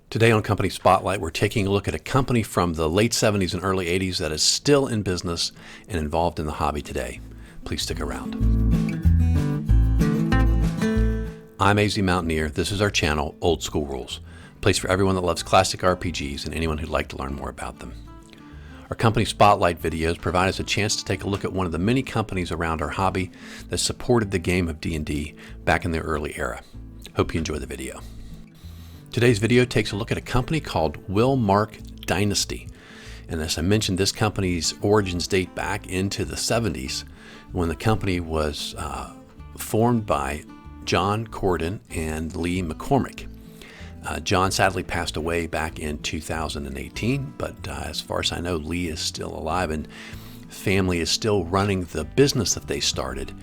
Today on Company Spotlight, we're taking a look at a company from the late 70s and early 80s that is still in business and involved in the hobby today. Please stick around. I'm AZ Mountaineer. This is our channel, Old School Rules, a place for everyone that loves classic RPGs and anyone who'd like to learn more about them. Our Company Spotlight videos provide us a chance to take a look at one of the many companies around our hobby that supported the game of D&D back in the early era. Hope you enjoy the video. Today's video takes a look at a company called Wilmark Dynasty. And as I mentioned, this company's origins date back into the 70s when the company was formed by John Corradin and Lee McCormick. John sadly passed away back in 2018, but as far as I know, Lee is still alive and family is still running the business that they started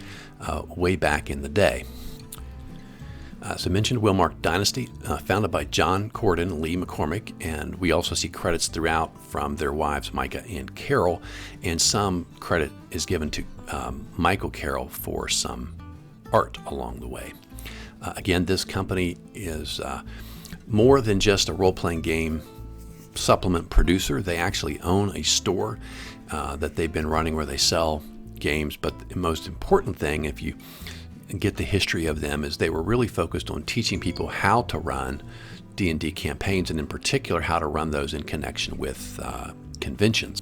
way back in the day. As I mentioned, Wilmark Dynasty, founded by John Corradin and Lee McCormick, and we also see credits throughout from their wives, Micah and Carol, and some credit is given to Michael Carroll for some art along the way. Again, this company is more than just a role-playing game supplement producer. They actually own a store that they've been running where they sell games, but the most important thing, if you get the history of them, is they were really focused on teaching people how to run D&D campaigns, and in particular how to run those in connection with conventions.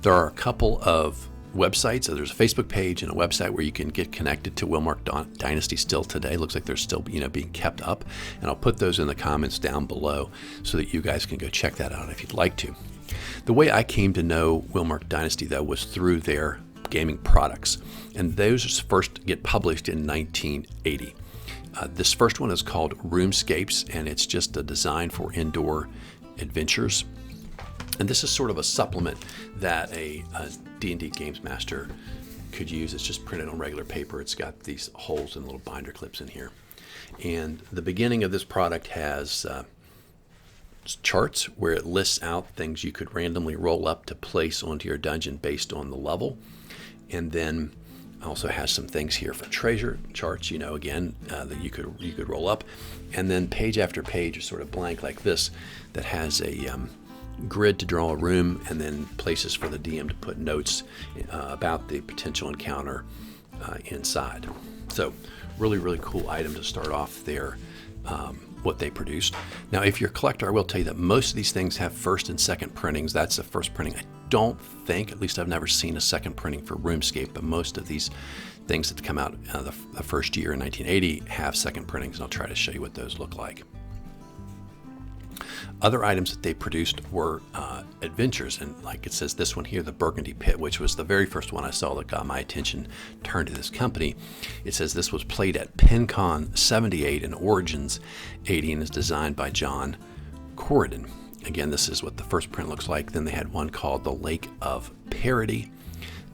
There are a couple of websites. So there's a Facebook page and a website where you can get connected to Wilmark Dynasty still today. Looks like they're still being kept up, and I'll put those in the comments down below so that you guys can go check that out if you'd like to. The way I came to know Wilmark Dynasty, though, was through their gaming products, and those first get published in 1980. This first one is called Roomscapes, and it's just a design for indoor adventures. And this is sort of a supplement that a D&D Games Master could use. It's just printed on regular paper. It's got these holes and little binder clips in here. And the beginning of this product has charts where it lists out things you could randomly roll up to place onto your dungeon based on the level. And then also has some things here for treasure charts, again, that you could roll up. And then page after page is sort of blank like this that has a grid to draw a room, and then places for the DM to put notes about the potential encounter inside. So really, really cool item to start off there, what they produced. Now, if you're a collector, I will tell you that most of these things have first and second printings. That's the first printing. I don't think, at least I've never seen a second printing for Roomscape, but most of these things that come out the first year in 1980 have second printings, and I'll try to show you what those look like. Other items that they produced were adventures, and like it says this one here, the Burgundy Pit, which was the very first one I saw that got my attention turned to this company. It says this was played at PenCon 78 and Origins 80 and is designed by John Corradin. Again, this is what the first print looks like. Then they had one called the Lake of Parody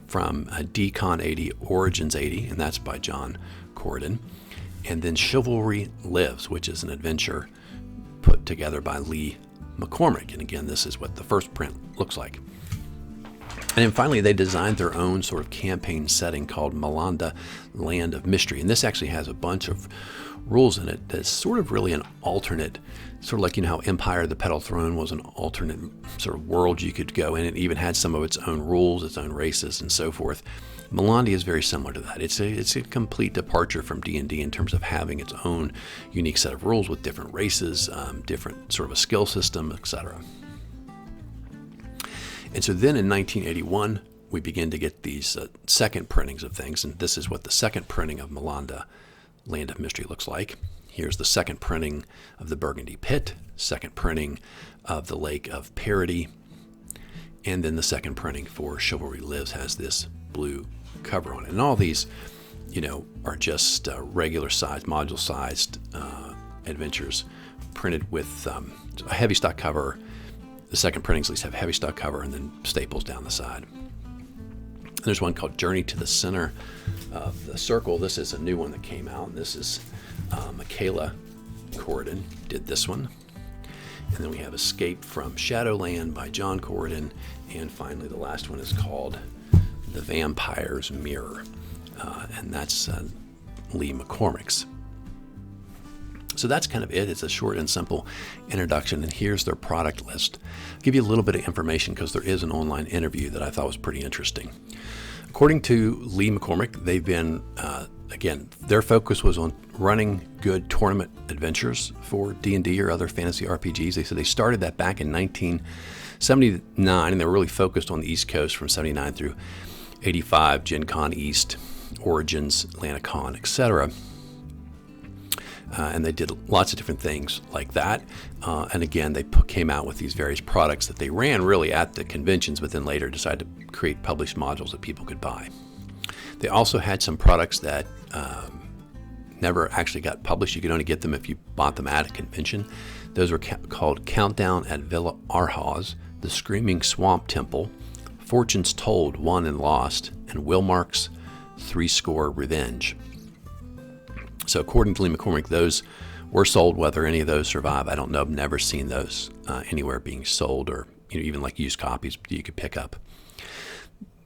from DCon 80, Origins 80, and that's by John Corradin. And then Chivalry Lives, which is an adventure put together by Lee McCormick. And again, this is what the first print looks like. And then finally, they designed their own sort of campaign setting called Malanda, Land of Mystery. And this actually has a bunch of rules in it that's sort of really an alternate, sort of like, how Empire of the Petal Throne was an alternate sort of world you could go in. It even had some of its own rules, its own races, and so forth. Malandi is very similar to that. It's a complete departure from D&D in terms of having its own unique set of rules with different races, different sort of a skill system, etc. And so then in 1981, we begin to get these second printings of things, and this is what the second printing of Malanda, Land of Mystery looks like. Here's the second printing of the Burgundy Pit, second printing of the Lake of Parody, and then the second printing for Chivalry Lives has this blue cover on it. And all these, are just regular sized, module sized adventures printed with a heavy stock cover. The second printings at least have heavy stock cover and then staples down the side. And there's one called Journey to the Center of the Circle. This is a new one that came out. This is Michaela Corradin did this one. And then we have Escape from Shadowland by John Corradin. And finally, the last one is called The Vampire's Mirror. And that's Lee McCormick's. So that's kind of it. It's a short and simple introduction, and here's their product list. I'll give you a little bit of information because there is an online interview that I thought was pretty interesting. According to Lee McCormick, they've been, again, their focus was on running good tournament adventures for D&D or other fantasy RPGs. They said they started that back in 1979, and they were really focused on the East Coast from 79 through 85, Gen Con East, Origins, Atlanticon, etc. And they did lots of different things like that. And again, they came out with these various products that they ran really at the conventions, but then later decided to create published modules that people could buy. They also had some products that never actually got published. You could only get them if you bought them at a convention. Those were called Countdown at Villa Arhaz, The Screaming Swamp Temple, Fortunes Told, Won and Lost, and Wilmark's Threescore Revenge. So according to Lee McCormick, those were sold. Whether any of those survive, I don't know. I've never seen those anywhere being sold, or even like used copies you could pick up.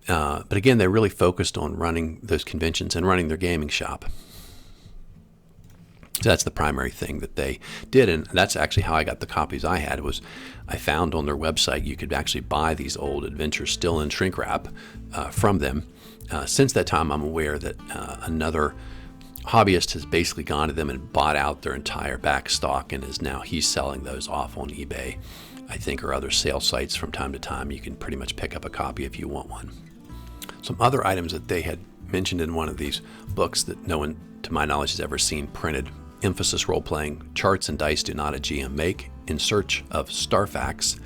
But again, they really focused on running those conventions and running their gaming shop. So that's the primary thing that they did, and that's actually how I got the copies I had. Was I found on their website you could actually buy these old adventures still in shrink wrap from them. Since that time, I'm aware that another hobbyist has basically gone to them and bought out their entire back stock, and he's selling those off on eBay, I think, or other sales sites from time to time. You can pretty much pick up a copy if you want one. Some other items that they had mentioned in one of these books that no one, to my knowledge, has ever seen printed: Emphasis Role-Playing, Charts and Dice Do Not a GM Make, In Search of Starfax,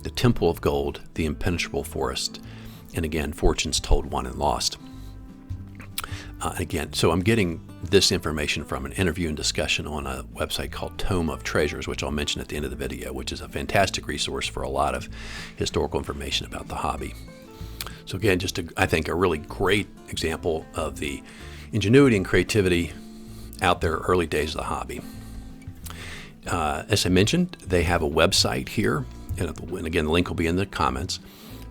The Temple of Gold, The Impenetrable Forest, and again, Fortunes Told, Won and Lost. Again, so I'm getting this information from an interview and discussion on a website called Tome of Treasures, which I'll mention at the end of the video, which is a fantastic resource for a lot of historical information about the hobby. So again, I think a really great example of the ingenuity and creativity out there early days of the hobby. As I mentioned, they have a website here, and again, the link will be in the comments.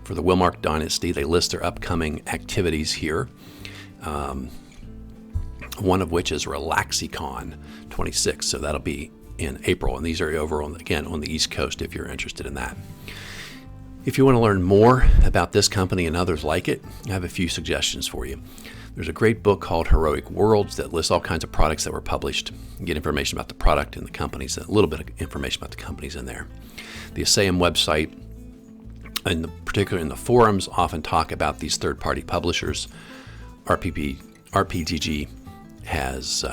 For the Wilmark Dynasty, they list their upcoming activities here. One of which is RelaxiCon 26, so that'll be in April, and these are over on the East Coast if you're interested in that. If you want to learn more about this company and others like it, I have a few suggestions for you. There's a great book called Heroic Worlds that lists all kinds of products that were published. You get information about the product and the companies, a little bit of information about the companies in there. The Asayam website, and particularly in the forums, often talk about these third-party publishers. RPGG has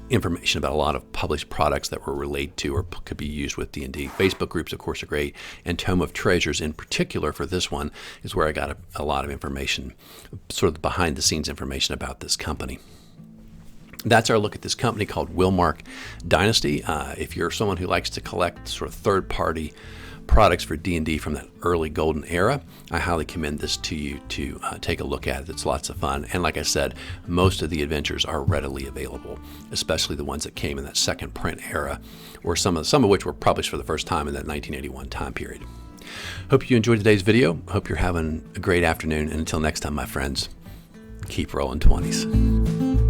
information about a lot of published products that were related to or could be used with D&D. Facebook groups, of course, are great, and Tome of Treasures in particular for this one is where I got a lot of information, sort of behind-the-scenes information about this company. That's our look at this company called Wilmark Dynasty. If you're someone who likes to collect sort of third-party products for D&D from that early golden era, I highly commend this to you to take a look at it. It's lots of fun, and like I said, most of the adventures are readily available, especially the ones that came in that second print era, or some of which were published for the first time in that 1981 time period. Hope you enjoyed today's video. Hope you're having a great afternoon, and until next time, my friends, keep rolling 20s.